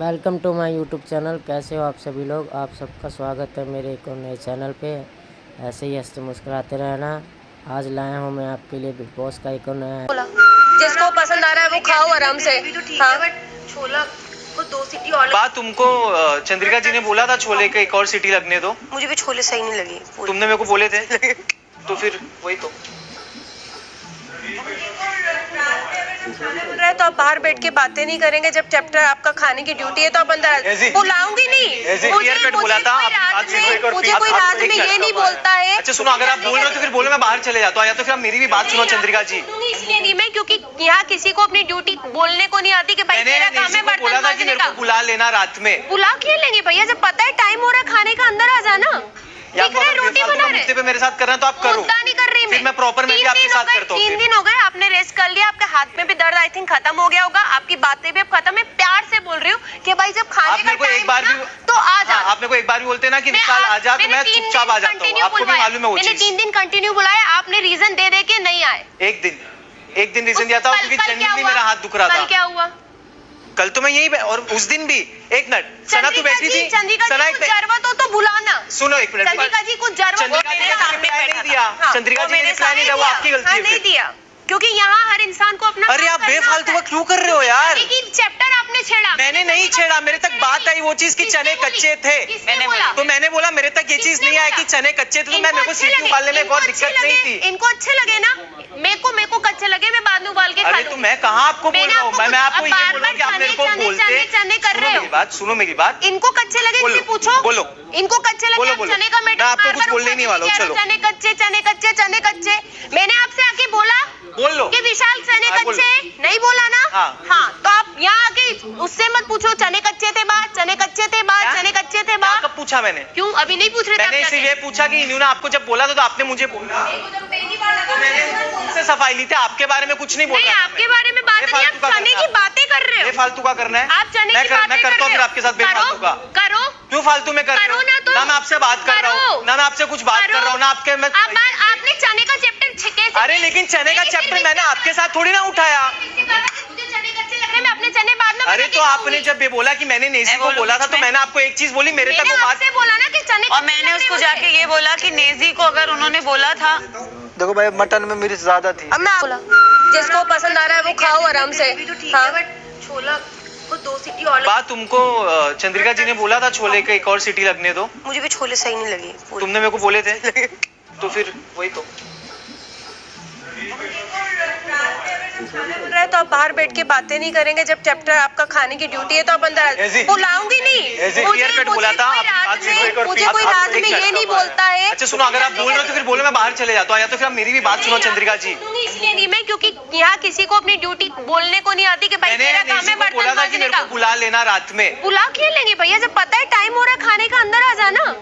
Welcome to my YouTube channel. कैसे हो आप सभी लोग? आप सबका स्वागत है मेरे एक और नए चैनल पे। ऐसे ही हंसते मुस्कुराते रहना। आज लाया हूँ मैं आपके लिए बिग बॉस का एक और नया। जिसको पसंद आ रहा है वो खाओ आराम से। हाँ? छोला को 2 सीटी और बात तुमको चंद्रिका जी ने बोला था छोले के एक और सीटी लगने दो। मुझे भी छोले सही नहीं लगे। तुमने मेरे को बोले थे तो फिर वही तो तो आप बाहर बैठ के बातें नहीं करेंगे। जब चैप्टर आपका खाने की ड्यूटी है तो आप अंदर बुलाऊंगी नहीं। मुझे कोई रात में ये नहीं बोलता है। अच्छा सुनो, अगर आप बोल रहे हो तो फिर बोलो मैं बाहर चले जाता हूँ, या तो फिर आप मेरी भी बात सुनो चंद्रिका जी। इसलिए नहीं मैं, क्योंकि यहाँ किसी को अपनी ड्यूटी बोलने को नहीं आती कि भाई मेरा काम है बर्तन मांजने का। बुला लेना रात में। बुला क्यों लेंगे भैया? जब पता है टाइम हो रहा है खाने का, अंदर आ जाना। रोटी बना रहे पे मेरे साथ कर रहे हैं तो आप करो। नहीं कर रही फिर मैं प्रॉपर में भी आपके साथ करता हूँ। 3 दिन हो गए, आपने रेस्ट कर लिया, आपके हाथ में भी दर्द आई थिंक खत्म हो गया होगा, आपकी बातें भी अब खत्म है। प्यार से बोल रही हूँ कि भाई जब खाने का टाइम है तो आ जा। आप मेरे को एक बार भी बोलते ना कि विशाल आ जा, तो मैं चुपचाप आ जाता हूँ। आपको भी मालूम है वो चीज। मैंने 3 दिन कंटिन्यू बुलाया, आपने रीजन दे दे के नहीं आए। एक दिन रीजन दिया था क्योंकि जेन्युइनली मेरा हाथ दुख रहा था। कल क्या हुआ? कल तो मैं यही, और उस दिन भी एक मिनट सना तू बैठी थी। सना एक जरूरत हो तो बुलाना। सुनो एक मिनट, चंद्रिका जी कुछ जरूरत चंद्रिका जी ने रिप्लाई नहीं दिया। चंद्रिका जी ने रिप्लाई नहीं दिया, वो आपकी गलती है। नहीं दिया क्योंकि यहाँ हर इंसान को अपना। अरे आप बेफालतू का क्यों कर रहे हो यार? लेकिन चैप्टर आपने छेड़ा। मैंने नहीं छेड़ा, मेरे तक बात आई वो चीज कि चने कच्चे थे। तो मैंने बोला मेरे तक ये चीज नहीं आई कि चने कच्चे थे, तो मेरे को सीटी उबालने में बहुत दिक्कत नहीं थी। इनको अच्छे लगे ना, मेरे को कच्चे लगे, मैं बाद में उबाल के खा अरे तो मैं कहाँ आपको बोल रहा हूँ? मैं आपको ये बोल रहा हूँ कि आप मेरे को बोलते। चने कर रहे हो। बात सुनो मेरी बात। इनको कच्चे लगे इनसे पूछो। बोलो इनको कच्चे लगे। चने का मैं आपको कुछ बोलने नहीं वाला हूँ। चलो चने कच्चे चने कच्चे चने कच्चे। मैंने आपसे आके बोला बोल लो कि विशाल चने कच्चे नहीं बोला ना। हाँ तो आप यहाँ आके उससे मत पूछो चने कच्चे थे बात, चने कच्चे थे बात, चने कच्चे थे बात। कब पूछा मैंने? क्यों अभी नहीं पूछ रहे थे? मैंने इसीलिए पूछा कि इन्होंने आपको जब बोला था तो आपने मुझे बोला। सफाई ली थी, आपके बारे में कुछ नहीं बोला। आपके बारे में बात नहीं, आप चने की बातें कर रहे हो। बेफालतू का करना है। आप चने की बातें मैं करता हूँ फिर आपके साथ बेफालतू का। करो। क्यों फालतू में कर रहे हो? ना मैं आपसे बात कर रहा हूँ, ना मैं आपसे कुछ बात कर रहा हूँ, ना आपके मैं। आपने चने का चैप्टर कैसे? अरे लेकिन चने का चैप्टर मैंने आपके साथ थोड़ी ना उठाया। मुझे चने कच्चे लग रहे हैं, मैं अपने चने बाद में। अरे तो आपने जब ये बोला कि मैंने नेजी को बोला था, तो मैंने आपको एक चीज बोली, मेरे तक वो बात बोला ना कि चने। और मैंने उसको जाके ये बोला कि नेजी को अगर उन्होंने बोला था। देखो भाई मटन में मिर्च ज्यादा थी। अब मैं बोला जिसको पसंद आ रहा है वो खाओ आराम से। हाँ? छोला को 2 सीटी और। बात तुमको चंद्रिका जी ने बोला था छोले के एक और सीटी लगने दो। मुझे भी छोले सही नहीं लगे। तुमने मेरे को बोले थे तो फिर वही तो तो आप बाहर बैठ के बातें नहीं करेंगे। जब चैप्टर आपका खाने की ड्यूटी है तो आप अंदर बुलाऊंगी नहीं। मुझे बोला था मुझे कोई रात में ये नहीं बोलता है। अच्छा सुनो, अगर आप बोल रहे हो तो फिर बोलो मैं बाहर चले जाता हूँ, या तो फिर आप मेरी भी बात सुनो चंद्रिका जी। इसलिए नहीं मैं, क्योंकि यहाँ किसी को अपनी ड्यूटी बोलने को नहीं आती कि भाई मेरा काम है बर्तन बोला था कि मेरे को बुला लेना रात में। बुला क्यों लेंगे भैया? जब पता है टाइम हो रहा है खाने का, अंदर आ जाना।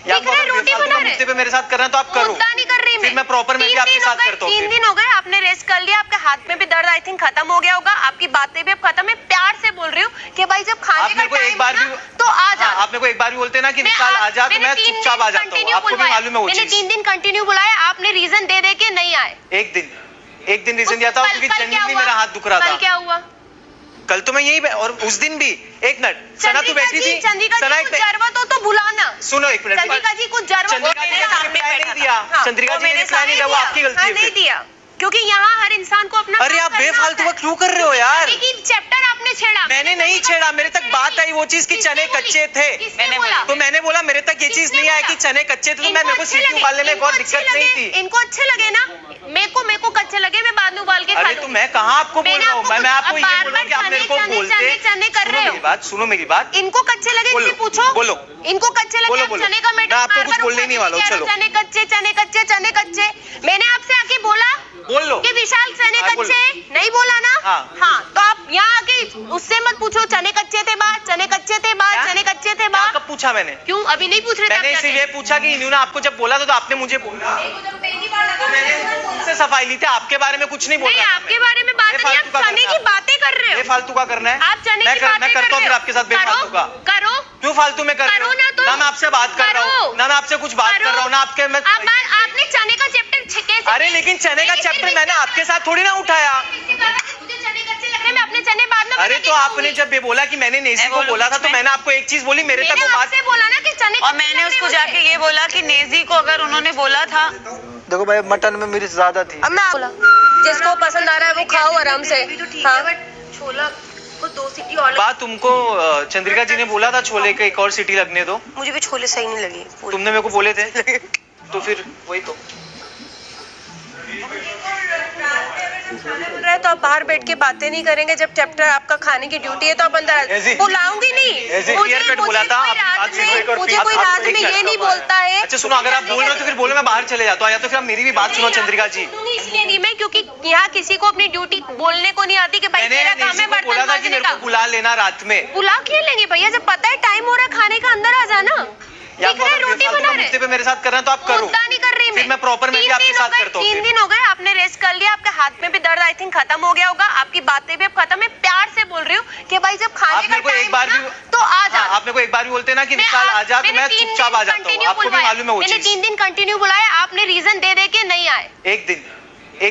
रोटी बना रहे पे मेरे साथ कर रहे हैं तो आप करो। नहीं कर रही फिर मैं प्रॉपर में भी आपके साथ करता हूँ। 3 दिन हो गए, आपने रेस्ट कर लिया, आपके हाथ में भी दर्द आई थिंक खत्म हो गया होगा, आपकी बातें भी अब खत्म है। प्यार से बोल रही हूँ कि भाई जब खाने का टाइम है तो आ जा। आप मेरे को एक बार भी बोलते ना कि विशाल आ जा, तो मैं चुपचाप आ जाता हूँ। आपको भी मालूम है वो चीज। मैंने 3 दिन कंटिन्यू बुलाया, आपने रीजन दे दे के नहीं आए। एक दिन रीजन दिया था क्योंकि जेन्युइनली मेरा हाथ दुख रहा था। कल क्या हुआ? कल तो मैं यही, और उस दिन भी एक मिनट सना तू बैठी थी। सना एक जरूरत हो तो बुलाना। सुनो एक मिनट, चंद्रिका जी कुछ जरूरत। चंद्रिका जी ने रिप्लाई नहीं दिया। चंद्रिका जी ने रिप्लाई नहीं दिया, वो आपकी गलती है। नहीं दिया क्योंकि यहाँ हर इंसान को अपना। अरे आप बेफालतू का क्यों कर रहे हो यार? लेकिन चैप्टर आपने छेड़ा। मैंने नहीं छेड़ा, मेरे तक बात आई वो चीज कि चने कच्चे थे। तो मैंने बोला मेरे तक ये चीज नहीं आई कि चने कच्चे थे, तो मेरे को सीटी उबालने में बहुत दिक्कत नहीं थी। इनको अच्छे लगे ना, मेरे को कच्चे लगे, मैं बाद में उबाल के खा लूंगी। अरे तो मैं कहाँ आपको बोल रहा हूँ? मैं आपको ये बोल रहा हूँ कि आप मेरे को बोलते। चने कर रहे हो। सुनो मेरी बात। इनको कच्चे लगे इनसे पूछो। बोलो इनको कच्चे लगे। चने का मैं आपको कुछ बोलने नहीं वाला हूँ। चलो चने कच्चे चने कच्चे चने कच्चे। मैंने आपसे आके बोला बोल लो कि विशाल चने कच्चे नहीं बोला ना। हाँ तो आप यहाँ आके उससे मत पूछो चने कच्चे थे बात, चने कच्चे थे बात, चने कच्चे थे बात। कब पूछा मैंने? क्यों अभी नहीं पूछ रहे थे? मैंने इसीलिए पूछा कि इन्होंने आपको जब बोला था तो आपने मुझे बोला। सफाई ली थी, आपके बारे में कुछ नहीं बोला। आपके बारे में बात नहीं, आप चने की बातें कर रहे हो। बेफालतू का करना है। आप चने की बातें मैं करता हूँ फिर आपके साथ बेफालतू का। करो। क्यों फालतू में कर रहे हो? ना मैं आपसे बात कर रहा हूँ, ना मैं आपसे कुछ बात कर रहा हूँ, ना आपके मैं। आपने चने का चैप्टर कैसे? अरे लेकिन चने का चैप्टर मैंने आपके साथ थोड़ी ना उठाया। मुझे चने कच्चे लग रहे हैं, मैं अपने आपने चने बाद में अरे तो आपने जब ये बोला कि मैंने नेजी को बोला था, तो मैंने आपको एक चीज बोली, मेरे तक वो बात आपसे बोला ना कि चने और मैंने उसको जाके ये बोला कि नेजी को अगर उन्होंने बोला था, देखो भाई मटन में मिर्च ज्यादा थी। अब मैं बोला जिसको पसंद आ रहा है वो खाओ आराम से। हाँ छोला को 2 सीटी और बात तुमको चंद्रिका जी ने बोला था छोले के एक और सीटी लगने दो, मुझे भी छोले सही नहीं लगे। तुमने मेरे को बोले थे तो फिर वही तो तो आप बाहर बैठ के बातें नहीं करेंगे, जब चैप्टर आपका खाने की ड्यूटी है तो आप अंदर बुलाऊंगी नहीं। मुझे बोला था कोई रात में ये नहीं बोलता है। अच्छा सुनो, अगर आप बोल रहे हो तो फिर बोलो मैं बाहर चले जाता हूँ, या तो फिर आप मेरी भी बात सुनो चंद्रिका जी। इसलिए नहीं मैं, क्योंकि यहाँ किसी को अपनी ड्यूटी बोलने को नहीं आती कि भाई मेरा काम है बर्तन बोला था कि मेरे को बुला लेना रात में। बुला क्यों लेंगे भैया, जब पता है टाइम हो रहा है खाने का, अंदर आ जाना। दिख रहा है रोटी बना रहे पे मेरे साथ कर रहे हैं तो आप करो। नहीं कर रही फिर मैं प्रॉपर में भी आपके साथ करता हूँ। 3 दिन हो गए आपने रेस्ट कर लिया, आपके हाथ में भी दर्द आई थिंक खत्म हो गया होगा, आपकी बातें भी अब खत्म। मैं प्यार से बोल रही हूँ कि भाई जब खाने का टाइम है ना तो आ जा। आप मेरे को एक बार भी बोलते ना कि विशाल आ जा, तो मैं चुपचाप आ जाता हूँ। आपको भी मालूम है वो चीज। मैंने 3 दिन कंटिन्यू बुलाया, आपने रीजन दे के नहीं आए। एक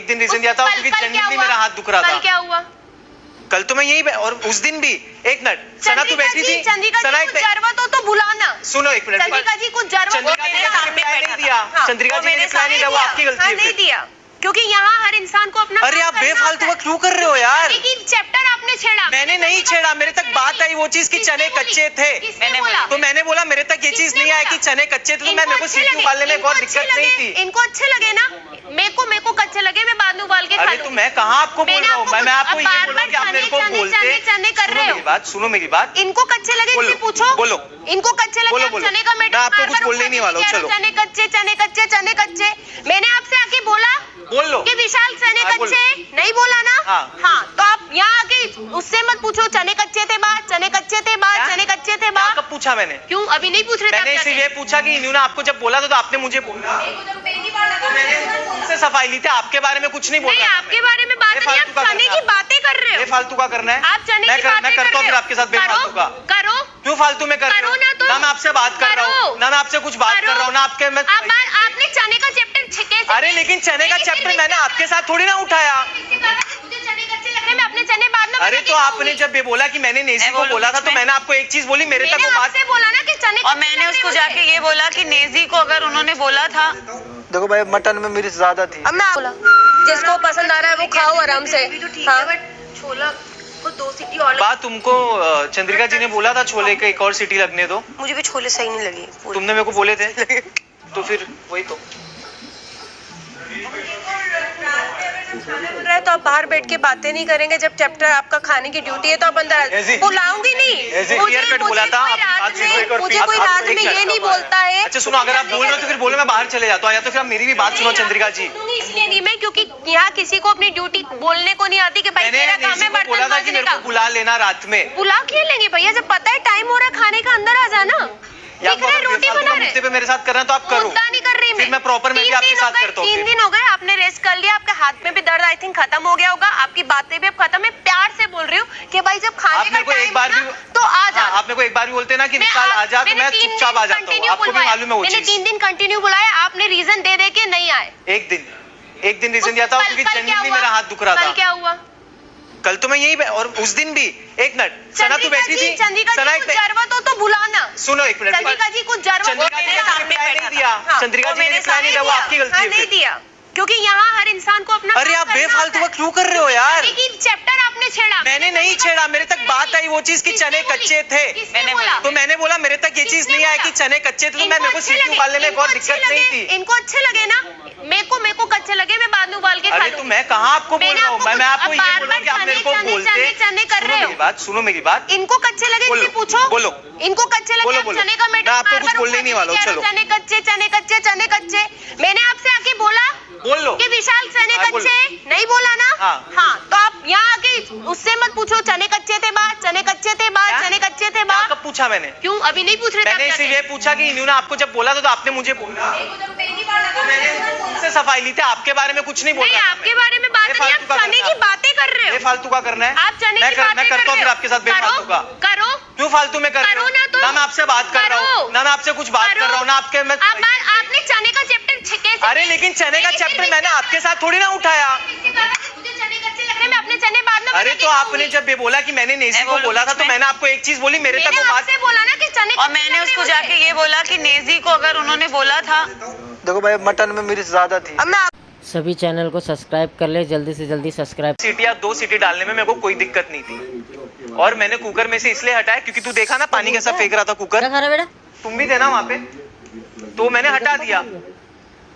दिन रीजन दिया था क्योंकि जेन्युइनली मेरा हाथ दुख रहा था। कल क्या हुआ? कल तो मैं यही, और उस दिन भी एक मिनट सना तू बैठी थी, चंद्रिका जी को जरूरत हो तो बुलाना। सुनो एक मिनट, चंद्रिका जी को जरूरत हो नहीं दिया, चंद्रिका जी ने रिप्लाई नहीं दिया, वो आपकी गलती है। नहीं दिया क्योंकि यहाँ हर इंसान को अपना। अरे आप बेफालतू का क्यों कर रहे हो यार? लेकिन चैप्टर आपने छेड़ा। मैंने नहीं छेड़ा, मेरे तक बात आई वो चीज की चने कच्चे थे। तो मैंने बोला मेरे तक ये चीज नहीं आई कि चने कच्चे थे, तो मैं मेरे को सीटी उबालने में बहुत दिक्कत नहीं थी। इनको अच्छे लगे ना, मेरे को कच्चे लगे, मैं बाद में उबाल के खा अरे तो मैं कहाँ आपको बोल रहा हूँ, मैं आपको ये बोल रहा हूँ कि आप मेरे को बोलते। चने कर रहे हो, सुनो मेरी बात। इनको कच्चे लगे इनसे पूछो, बोलो इनको कच्चे लगे, आप चने का मैं आपको कुछ बोलने नहीं वाला हूँ। चलो चने कच्चे चने कच्चे चने कच्चे, मैंने आपसे आके बोला बोल लो कि विशाल चने कच्चे नहीं बोला ना। हाँ तो आप यहाँ आके उससे मत पूछो चने कच्चे थे बात, चने कच्चे थे बात, चने कच्चे थे बात। कब पूछा मैंने? क्यों अभी नहीं पूछ रहे? मैंने इसीलिए पूछा कि इन्होंने आपको जब बोला था तो आपने मुझे बोला, सफाई ली थी, आपके बारे में कुछ नहीं बोला। आपके बारे में बात नहीं, आप चने की बातें कर रहे हो। बेफालतू का करना है, आप चने की बातें मैं करता हूँ फिर आपके साथ बेफालतू का। करो क्यों फालतू में कर रहे हो? ना मैं आपसे बात कर रहा हूँ, ना मैं आपसे कुछ बात कर रहा हूँ, ना आपके आपने चने का चैप्टर कैसे? अरे लेकिन चने का चैप्टर मैंने आपके साथ थोड़ी ना उठाया। मुझे चने कच्चे लग रहे, मैं अपने चने बाद में। अरे तो आपने जब ये बोला कि मैंने नेजी को बोला था, तो मैंने आपको एक चीज बोली, मेरे तक वो बात बोला ना कि चने। और मैंने उसको जाके ये बोला कि नेजी को अगर उन्होंने बोला था। देखो भाई मटन में मिर्च ज्यादा थी। अब मैं बोला जिसको पसंद आ रहा है वो खाओ आराम से। हाँ छोला को 2 सीटी और। बात तुमको चंद्रिका जी ने बोला था छोले के एक और सीटी लगने दो, मुझे भी छोले सही नहीं लगे। तुमने मेरे को बोले थे तो फिर वही तो तो आप बाहर बैठ के बातें नहीं करेंगे, जब चैप्टर आपका खाने की ड्यूटी है तो आप अंदर बुलाऊंगी नहीं। मुझे बोला था कोई रात में ये नहीं बोलता है। अच्छा सुनो, अगर आप बोल रहे हो तो फिर बोलो मैं बाहर चले जाता हूँ, या तो फिर आप मेरी भी बात सुनो चंद्रिका जी। इसलिए नहीं मैं, क्योंकि यहाँ किसी को अपनी ड्यूटी बोलने को नहीं आती कि भाई मेरा काम है बर्तन बोला था कि मेरे को बुला लेना रात में। बुला क्यों लेंगे भैया, जब पता है टाइम हो रहा है खाने का, अंदर आ जाना। दिख रहा है रोटी बना रहे पे मेरे साथ कर रहे हैं तो आप करो। नहीं कर रही फिर मैं प्रॉपर में भी आपके साथ करता हूँ। 3 दिन हो गए आपने रेस्ट कर लिया, आपके हाथ में भी दर्द आई थिंक खत्म हो गया होगा, आपकी बातें भी अब खत्म। मैं प्यार से बोल रही हूँ कि भाई जब खाने का टाइम है ना तो आ जा। आप मेरे को एक बार भी बोलते ना कि विशाल आ जा, तो मैं चुपचाप आ जाता हूँ। आपको भी मालूम है वो चीज। मैंने 3 दिन कंटिन्यू बुलाया, आपने रीजन दे के नहीं आए। एक दिन रीजन दिया था क्योंकि जेन्युइनली मेरा हाथ दुख रहा था। कल क्या हुआ? कल तो मैं यही, और उस दिन भी एक मिनट सना तू बैठी थी, सना जरूरत हो तो बुलाना। सुनो एक मिनट, चंद्रिका जी को जरूरत नहीं दिया, चंद्रिका जी ने रिप्लाई नहीं दिया, वो आपकी गलती है। नहीं दिया क्योंकि यहाँ हर इंसान को अपना। अरे आप बेफालतू का क्यों कर रहे हो यार? लेकिन चैप्टर आपने छेड़ा। मैंने नहीं छेड़ा, मेरे तक बात आई वो चीज की चने कच्चे थे। तो मैंने बोला मेरे तक ये चीज नहीं आई कि चने कच्चे थे, तो मैं मेरे को सीटी उबालने में बहुत दिक्कत नहीं थी। इनको अच्छे लगे ना, मेरे को कच्चे लगे, मैं बाद में उबाल के खा अरे तो मैं कहाँ आपको बोल रहा हूँ, मैं आपको ये बोल रहा हूँ कि आप मेरे को बोलते। चने कर रहे हो, सुनो मेरी बात। इनको कच्चे लगे इनसे पूछो, बोलो इनको कच्चे लगे, चने का मैं आपको कुछ बोलने नहीं वाला हूँ। चलो चने कच्चे चने कच्चे चने कच्चे, मैंने आपसे आके बोला बोल लो कि विशाल चने कच्चे नहीं बोला ना। हाँ तो आप यहाँ आके उससे मत पूछो चने कच्चे थे बात, चने कच्चे थे बात, चने कच्चे थे बात। कब पूछा मैंने? क्यों अभी नहीं पूछ रहे? मैंने इसीलिए पूछा कि इन्होंने आपको जब बोला था तो आपने मुझे बोला, सफाई ली थी, आपके बारे में कुछ नहीं बोला। आपके बारे में बात नहीं, आप चने की बातें कर रहे हो। बेफालतू का करना है, आप चने की बातें मैं करता हूँ फिर आपके साथ बेफालतू का। करो क्यों फालतू में कर रहे हो? ना मैं आपसे बात कर रहा हूँ, ना मैं आपसे कुछ बात कर रहा हूँ, ना आपके आपने चने का चैप्टर कैसे? अरे लेकिन चने का चैप्टर मैंने आपके साथ थोड़ी ना उठाया। मुझे चने कच्चे लग रहे, मैं आपने चने बाद में अरे बना के तो आपने खाऊंगी। जब ये बोला कि मैंने नेजी को बोला था तो मैंने आपको एक चीज बोली, मेरे तक मैंने वो बात। आपसे बोला ना कि चने और मैंने उसको जाके ये बोला कि नेजी को अगर उन्होंने बोला था, देखो भाई मटन में मिर्च ज्यादा थी। अब मैं सभी चैनल को सब्सक्राइब कर ले, जल्दी से जल्दी सब्सक्राइब। सीटी या 2 सीटी डालने में मेरे को कोई दिक्कत नहीं थी, और मैंने कुकर में से इसलिए हटाया क्योंकि तू देखा ना पानी कैसा फेंक रहा था कुकर, क्या खा रहा बेटा? तुम भी थे ना वहाँ पे, तो मैंने हटा दिया।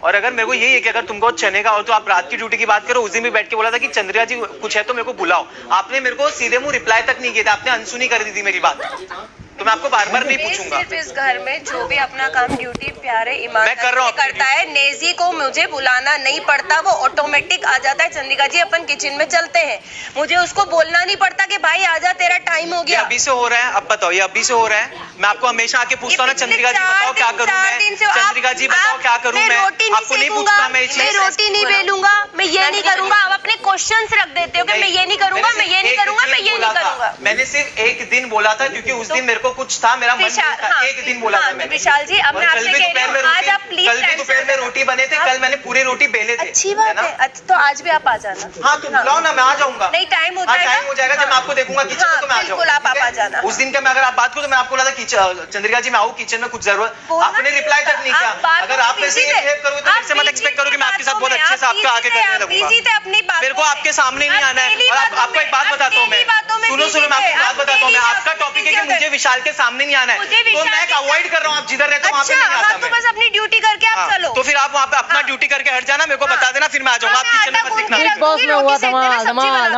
और अगर मेरे को यही है कि अगर तुमको चने का और तो आप रात की ड्यूटी की बात करो, उस दिन भी बैठ के बोला था कि चंद्रिका जी कुछ है तो मेरे को बुलाओ, आपने मेरे को सीधे मुंह रिप्लाई तक नहीं किया था, आपने अनसुनी कर दी थी मेरी बात, तो मैं आपको बार बार नहीं पूछूंगा। सिर्फ इस घर में जो भी अपना काम ड्यूटी प्यारे ईमानदारी मैं कर रहा हूँ से करता है, नेजी को मुझे बुलाना नहीं पड़ता, वो ऑटोमेटिक आ जाता है। चंद्रिका जी अपन किचन में चलते हैं, मुझे उसको बोलना नहीं पड़ता कि भाई आजा तेरा टाइम हो ये गया। अभी से हो रहा है, अब बताओ ये अभी से हो रहा है? मैं आपको हमेशा आके पूछता हूँ ना, चंद्रिका जी बताओ क्या करूँ मैं, चंद्रिका जी बताओ क्या करूँ मैं, आपको नहीं पूछना मैं मैं रोटी नहीं बेलूंगा, मैं ये नहीं करूंगा। आप अपने क्वेश्चंस रख देते हो कि मैं ये नहीं करूंगा, मैं ये नहीं करूंगा, मैं ये नहीं करूंगा। मैंने सिर्फ एक दिन बोला था क्योंकि उस दिन मेरे को कुछ था, मेरा मन विशाल, था, हाँ, एक दिन बोला था हाँ, मैंने। तो विशाल जी अब मैं और आपसे कह रही हूँ आज आप प्लीज कल भी दोपहर में रोटी बने थे, कल मैंने पूरे रोटी बेले थे। अच्छी बात है, अच्छा तो आज भी आप आ जाना। हाँ तो बुलाओ ना, मैं आ जाऊंगा। नहीं टाइम हो हाँ जाएगा, टाइम हो जाएगा, जब मैं आपको देखूंगा किचन में तो मैं आ बिल्कुल जाऊंगा। आप आ जाना। उस दिन का मैं अगर आप बात करो तो मैं आपको बोला था कि चंद्रिका जी मैं आऊँ किचन में, कुछ जरूरत, बोलना आपने रिप्लाई तक नहीं किया। अगर आप वैसे ये बिहेव करोगे तो मेरे से मत एक्सपेक्ट करो कि मैं आपके साथ बहुत अच्छे से आपका आके करने लगूंगा। मेरे को आपके सामने नहीं आना है। और आपको एक बात बताता हूँ मैं, सुनो मैं आपको बात बताता हूँ मैं, आपका टॉपिक है कि मुझे विशाल के सामने नहीं आना है, तो मैं अवॉइड कर रहा हूँ, आप जिधर रहते हो वहाँ पे नहीं आता तो बस अपनी ड्यूटी करके आप मैं। चलो। तो फिर आप वहाँ पे अपना ड्यूटी करके हट जाना, मेरे को बता देना, फिर मैं आ जाऊंगा, आप किचन में मत दिखना। बिग बॉस में हुआ धमाल धमाल।